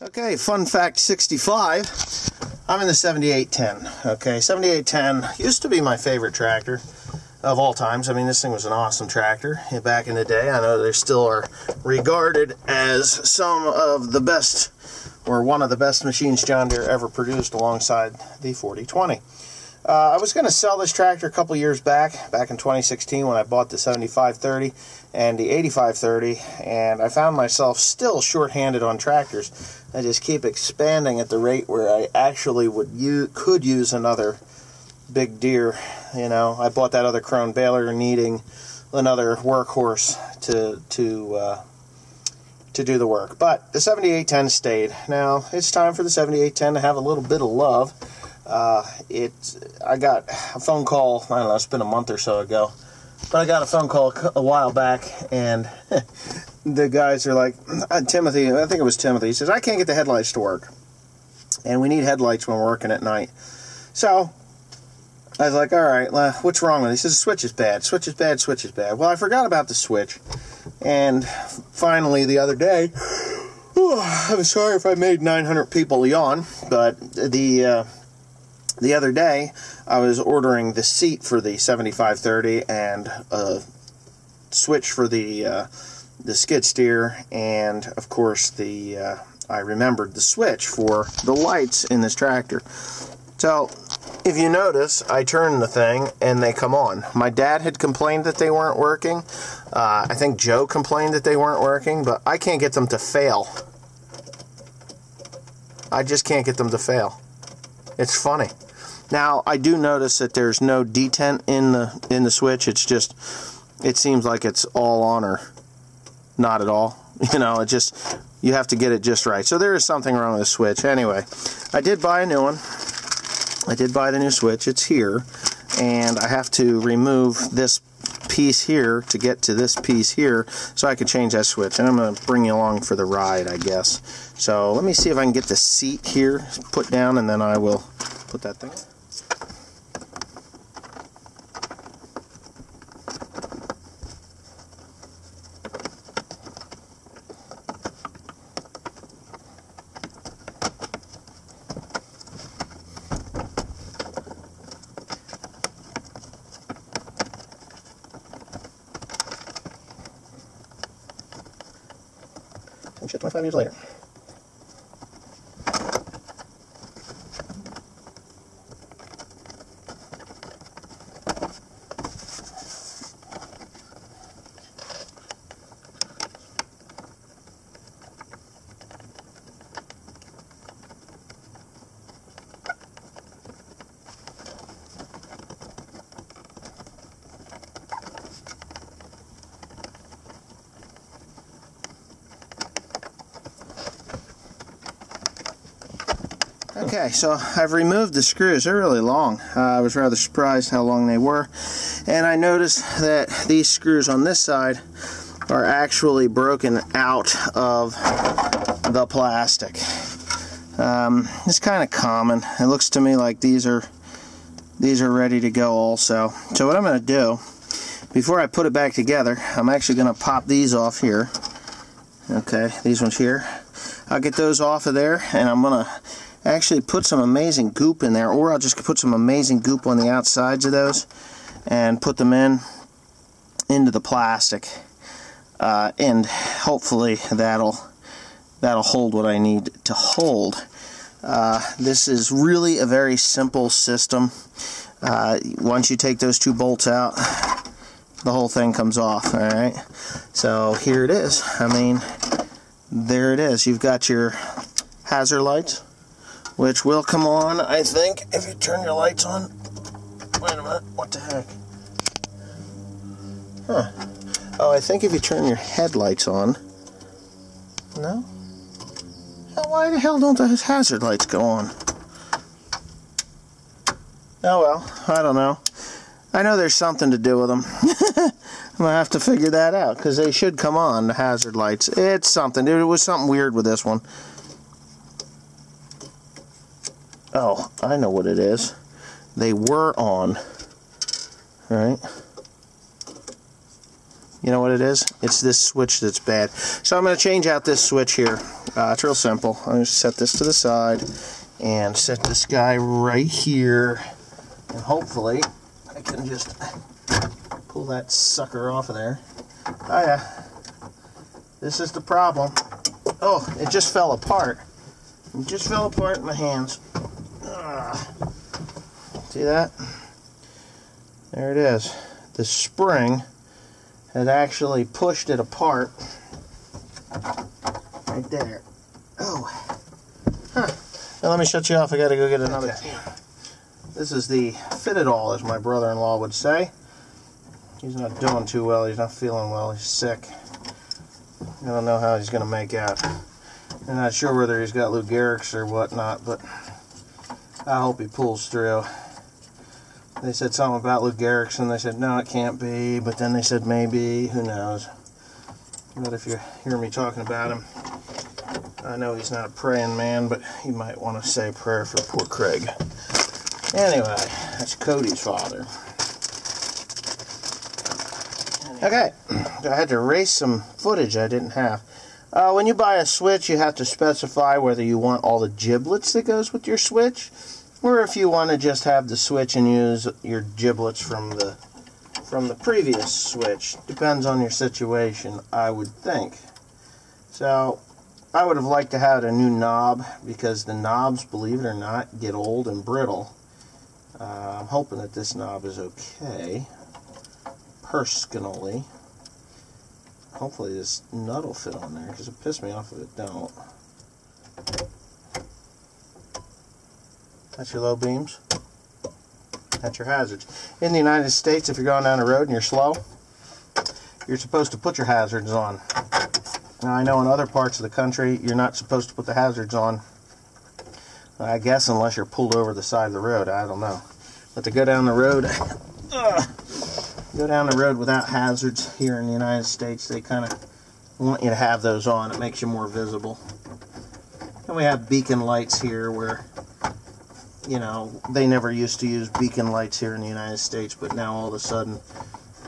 Okay, fun fact 65. I'm in the 7810. Okay, 7810 used to be my favorite tractor of all times. I mean, this thing was an awesome tractor back in the day. I know they still are regarded as some of the best, or one of the best machines John Deere ever produced alongside the 4020. I was going to sell this tractor a couple years back in 2016 when I bought the 7530 and the 8530, and I found myself still short-handed on tractors. I just keep expanding at the rate where I actually could use another big Deere. You know, I bought that other Krone baler needing another workhorse to do the work. But the 7810 stayed. Now it's time for the 7810 to have a little bit of love. I got a phone call, I don't know, it's been a month or so ago, but I got a phone call a while back, and the guys are like, Timothy, I think it was Timothy, he says, I can't get the headlights to work, and we need headlights when we're working at night. So I was like, alright, what's wrong with it? He says, the switch is bad, switch is bad, switch is bad. Well, I forgot about the switch, and finally the other day, I'm sorry if I made 900 people yawn, but the other day, I was ordering the seat for the 7530 and a switch for the skid steer, and of course I remembered the switch for the lights in this tractor. So, if you notice, I turn the thing and they come on. My dad had complained that they weren't working. I think Joe complained that they weren't working, but I can't get them to fail. I just can't get them to fail. It's funny. Now, I do notice that there's no detent in the switch. It's just, it seems like it's all on or not at all. You know, it just, you have to get it just right. So there is something wrong with the switch. Anyway, I did buy a new one. I did buy the new switch. It's here. And I have to remove this piece here to get to this piece here so I can change that switch. And I'm going to bring you along for the ride, I guess. So let me see if I can get the seat here put down, and then I will put that thing. And shit, 25 years later. Okay, so I've removed the screws. They're really long. I was rather surprised how long they were. And I noticed that these screws on this side are actually broken out of the plastic. It's kind of common. It looks to me like these are ready to go also. So what I'm going to do, before I put it back together, I'm actually going to pop these off here. Okay, these ones here. I'll get those off of there, and I'm going to actually put some amazing goop in there, or I'll just put some amazing goop on the outsides of those and put them into the plastic, and hopefully that'll hold what I need to hold. This is really a very simple system. Once you take those two bolts out, the whole thing comes off. Alright, so here it is. I mean, there it is. You've got your hazard lights, which will come on, I think, if you turn your lights on. Wait a minute, what the heck? Huh. Oh, I think if you turn your headlights on. No? Why the hell don't the hazard lights go on? Oh well, I don't know. I know there's something to do with them. I'm going to have to figure that out, because they should come on, the hazard lights. It's something. It was something weird with this one. Oh, I know what it is. They were on. Right? You know what it is? It's this switch that's bad. So I'm going to change out this switch here. It's real simple. I'm going to set this to the side and set this guy right here, and hopefully I can just pull that sucker off of there. Oh yeah, this is the problem. Oh, it just fell apart. It just fell apart in my hands. See that? There it is. The spring has actually pushed it apart. Right there. Oh. Huh. Now let me shut you off. I gotta go get another tool. This is the fit-it-all, as my brother-in-law would say. He's not doing too well. He's not feeling well. He's sick. I don't know how he's gonna make out. I'm not sure whether he's got Lou Gehrig's or whatnot, but I hope he pulls through. They said something about Lou Gehrig's, and they said, no, it can't be, but then they said maybe, who knows. But if you hear me talking about him, I know he's not a praying man, but you might want to say a prayer for poor Craig. Anyway, that's Cody's father. Okay, I had to erase some footage I didn't have. When you buy a switch, you have to specify whether you want all the giblets that goes with your switch, or if you want to just have the switch and use your giblets from the previous switch. Depends on your situation, I would think. So, I would have liked to have a new knob, because the knobs, believe it or not, get old and brittle. I'm hoping that this knob is okay, personally. Hopefully this nut will fit on there, because it pissed me off if it don't. That's your low beams. That's your hazards. In the United States, if you're going down the road and you're slow, you're supposed to put your hazards on. Now, I know in other parts of the country, you're not supposed to put the hazards on. I guess unless you're pulled over the side of the road, I don't know. But to go down the road, without hazards here in the United States, they kind of want you to have those on. It makes you more visible. And we have beacon lights here where, you know, they never used to use beacon lights here in the United States, but now all of a sudden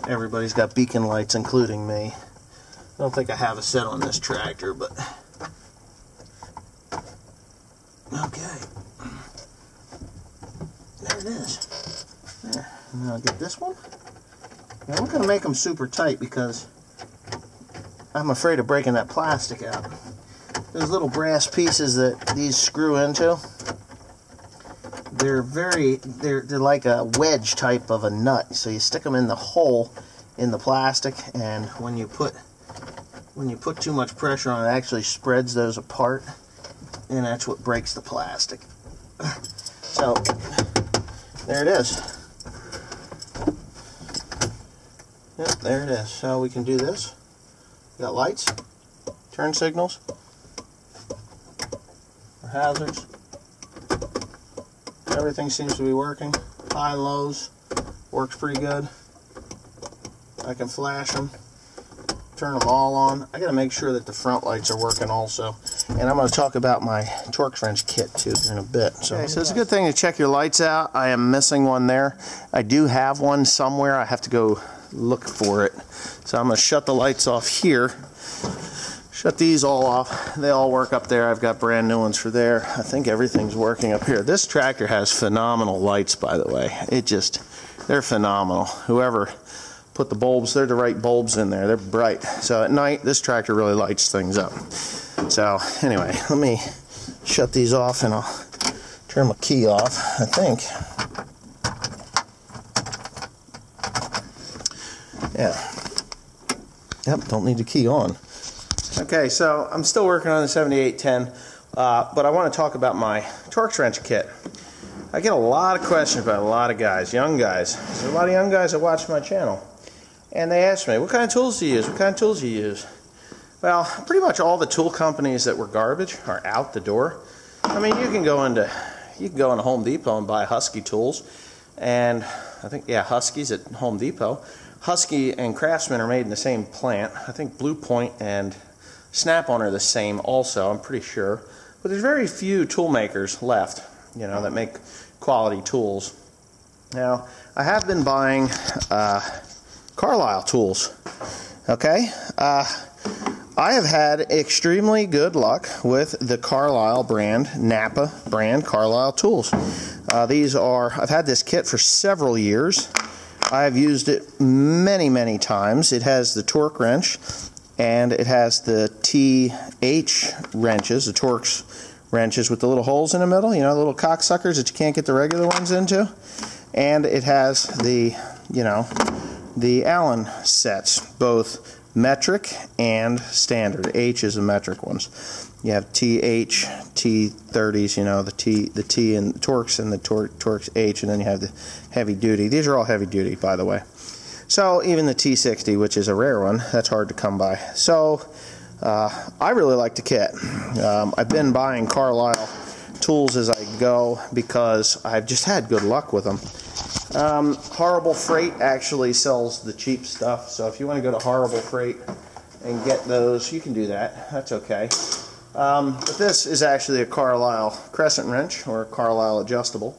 everybody's got beacon lights, including me. I don't think I have a set on this tractor, but okay. There it is. There. And I'll get this one. Now, I'm going to make them super tight because I'm afraid of breaking that plastic out. Those little brass pieces that these screw into, they're like a wedge type of a nut. So you stick them in the hole in the plastic, and when you put too much pressure on it, it actually spreads those apart, and that's what breaks the plastic. So there it is. Yep, there it is. So we can do this. We got lights, turn signals, our hazards. Everything seems to be working. High and lows works pretty good. I can flash them, turn them all on. I got to make sure that the front lights are working also. And I'm going to talk about my torque wrench kit too in a bit. So it's a good thing to check your lights out. I am missing one there. I do have one somewhere. I have to go look for it. So I'm going to shut the lights off here. Shut these all off. They all work up there. I've got brand new ones for there. I think everything's working up here. This tractor has phenomenal lights, by the way. They're phenomenal. Whoever put the bulbs, they're the right bulbs in there. They're bright. So at night, this tractor really lights things up. So anyway, let me shut these off and I'll turn my key off, I think. Yeah. Yep, don't need the key on. Okay, so I'm still working on the 7810, but I want to talk about my torque wrench kit. I get a lot of questions about a lot of guys, young guys. There's a lot of young guys that watch my channel. And they ask me, what kind of tools do you use? What kind of tools do you use? Well, pretty much all the tool companies that were garbage are out the door. I mean, you can go into Home Depot and buy Husky tools. And I think, yeah, Husky's at Home Depot. Husky and Craftsman are made in the same plant. I think Blue Point and Snap-on are the same also, I'm pretty sure. But there's very few tool makers left, you know, that make quality tools. Now, I have been buying Carlile tools, okay? I have had extremely good luck with the Carlile brand, Napa brand Carlile tools. I've had this kit for several years. I've used it many times. It has the torque wrench, and it has the TH wrenches, the Torx wrenches with the little holes in the middle, you know, the little cocksuckers that you can't get the regular ones into. And it has the, you know, the Allen sets, both metric and standard. H is the metric ones. You have TH, T30s, you know, the T and Torx and the Torx H, and then you have the heavy duty. These are all heavy duty, by the way. So even the T60, which is a rare one, that's hard to come by. So I really like the kit. I've been buying Carlile tools as I go because I've just had good luck with them. Horrible Freight actually sells the cheap stuff, so if you want to go to Horrible Freight and get those, you can do that. That's okay. But this is actually a Carlile Crescent wrench, or a Carlile adjustable,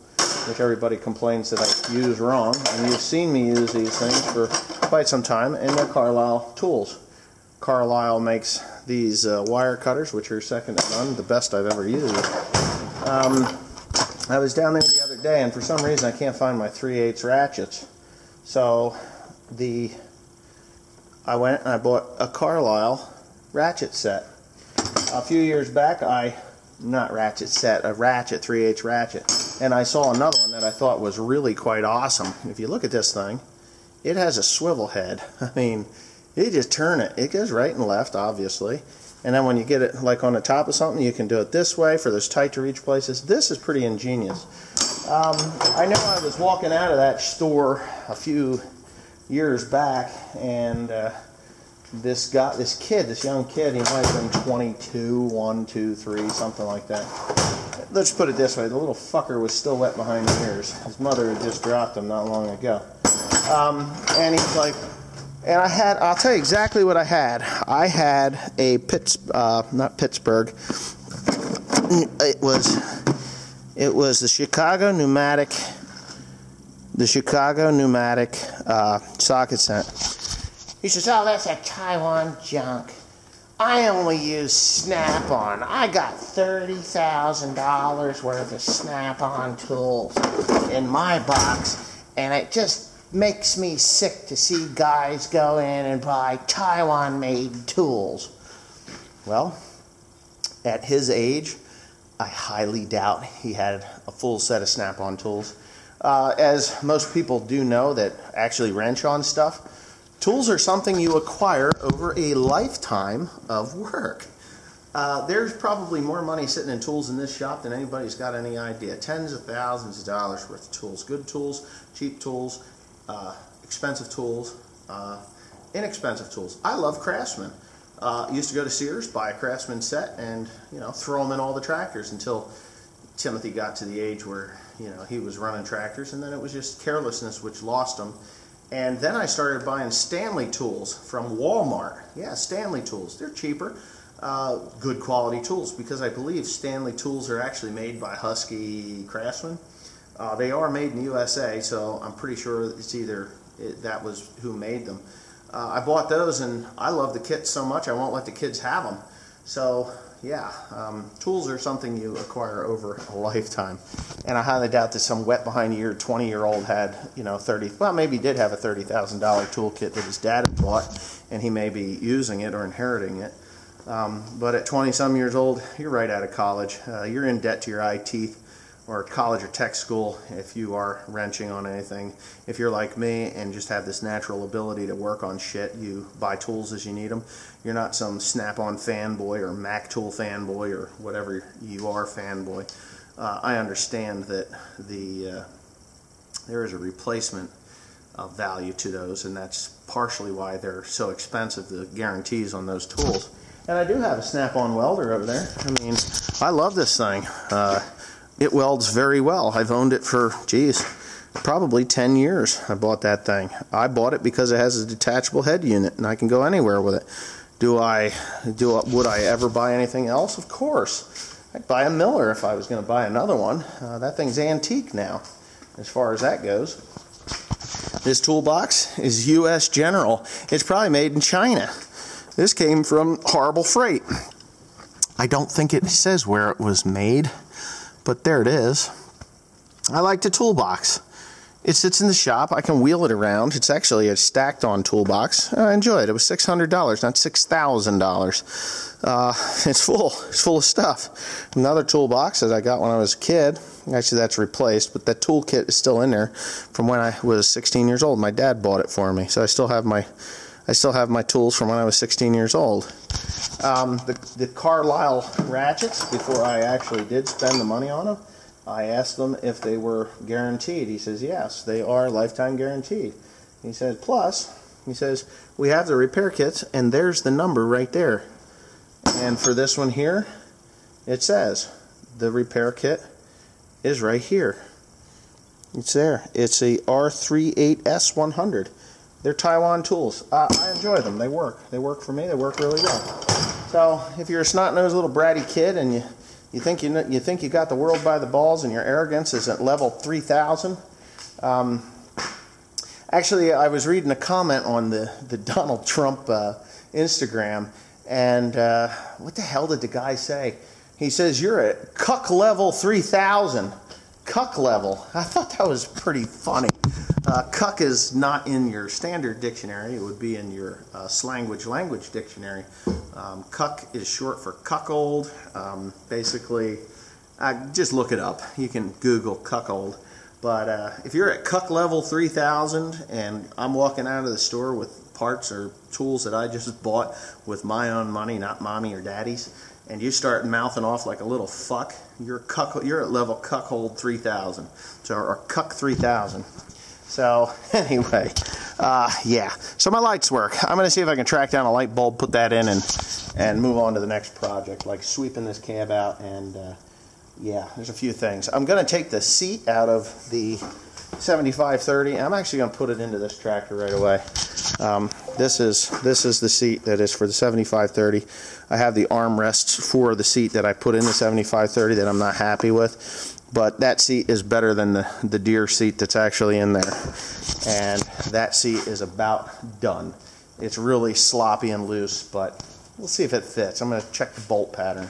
which everybody complains that I use wrong. And you've seen me use these things for quite some time, and they're Carlile tools. Carlile makes these wire cutters, which are second to none, the best I've ever used. I was down there the other day, and for some reason I can't find my 3/8 ratchets. So I went and I bought a Carlile ratchet set. A few years back, a ratchet 3/8 ratchet, and I saw another one that I thought was really quite awesome. If you look at this thing, it has a swivel head. I mean, you just turn it. It goes right and left, obviously. And then when you get it like on the top of something, you can do it this way for those tight to reach places. This is pretty ingenious. I know I was walking out of that store a few years back, and this young kid, he might have been 22, 1, 2, 3, something like that. Let's put it this way, the little fucker was still wet behind the ears. His mother had just dropped him not long ago. And he's like, and I'll tell you exactly what I had. I had a not Pittsburgh. It was the Chicago Pneumatic socket set. He says, "Oh, that's a Taiwan junk. I only use Snap-on. I got $30,000 worth of Snap-on tools in my box, and it just makes me sick to see guys go in and buy Taiwan-made tools." Well, at his age, I highly doubt he had a full set of Snap-on tools. As most people do know that actually wrench on stuff, tools are something you acquire over a lifetime of work. There's probably more money sitting in tools in this shop than anybody's got any idea. Tens of thousands of dollars worth of tools. Good tools, cheap tools, expensive tools, inexpensive tools. I love Craftsman. Used to go to Sears, buy a Craftsman set, and throw them in all the tractors until Timothy got to the age where he was running tractors, and then it was just carelessness which lost him. And then I started buying Stanley tools from Walmart. Yeah, Stanley tools. They're cheaper, good quality tools, because I believe Stanley tools are actually made by Husky Craftsman. They are made in the USA, so I'm pretty sure it's either that was who made them. I bought those, and I love the kits so much I won't let the kids have them. So yeah, tools are something you acquire over a lifetime, and I highly doubt that some wet behind the ear 20-year-old had maybe he did have a $30,000 toolkit that his dad had bought, and he may be using it or inheriting it. But at 20-some years old, you're right out of college. You're in debt to your eye teeth, or college or tech school if you are wrenching on anything. If you're like me and just have this natural ability to work on shit, you buy tools as you need them. You're not some Snap-on fanboy or Mac tool fanboy or whatever you are fanboy. I understand that there is a replacement of value to those, and that's partially why they're so expensive, the guarantees on those tools. And I do have a Snap-on welder over there. I mean, I love this thing. It welds very well. I've owned it for, probably 10 years. I bought that thing. I bought it because it has a detachable head unit, and I can go anywhere with it. Would I ever buy anything else? Of course. I'd buy a Miller if I was going to buy another one. That thing's antique now, as far as that goes. This toolbox is U.S. General. It's probably made in China. This came from Horrible Freight. I don't think it says where it was made, but there it is. I like the toolbox. It sits in the shop. I can wheel it around. It's actually a stacked-on toolbox. I enjoy it. It was $600, not $6,000. It's full. It's full of stuff. Another toolbox that I got when I was a kid. Actually, that's replaced, but that toolkit is still in there from when I was 16 years old. My dad bought it for me, so I still have my tools from when I was 16 years old. The Carlile ratchets, before I actually did spend the money on them, I asked them if they were guaranteed. He says, yes, they are lifetime guaranteed. He said, plus, he says, we have the repair kits, and there's the number right there. And for this one here, it says, the repair kit is right here. It's there. It's a R38S100. They're Taiwan tools. I enjoy them. They work. They work for me. They work really well. So, if you're a snot-nosed little bratty kid and you think you got the world by the balls and your arrogance is at level 3000. Actually, I was reading a comment on the Donald Trump Instagram, and what the hell did the guy say? He says, you're at cuck level 3000. Cuck level. I thought that was pretty funny. Cuck is not in your standard dictionary. It would be in your language dictionary. Cuck is short for cuckold. Basically, just look it up. You can Google cuckold. But if you're at cuck level 3000 and I'm walking out of the store with parts or tools that I just bought with my own money, not mommy or daddy's, and you start mouthing off like a little fuck, you're at level cuckold 3000, or cuck 3000. So anyway, yeah. So my lights work. I'm going to see if I can track down a light bulb, put that in, and move on to the next project, like sweeping this cab out. And yeah, there's a few things. I'm going to take the seat out of the 7530. I'm actually going to put it into this tractor right away. This is the seat that is for the 7530. I have the armrests for the seat that I put in the 7530 that I'm not happy with. But that seat is better than the deer seat that's actually in there. And that seat is about done. It's really sloppy and loose, but we'll see if it fits. I'm going to check the bolt pattern.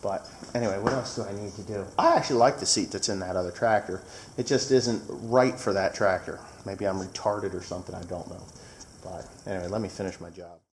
But anyway, what else do I need to do? I actually like the seat that's in that other tractor. It just isn't right for that tractor. Maybe I'm retarded or something, I don't know. But anyway, let me finish my job.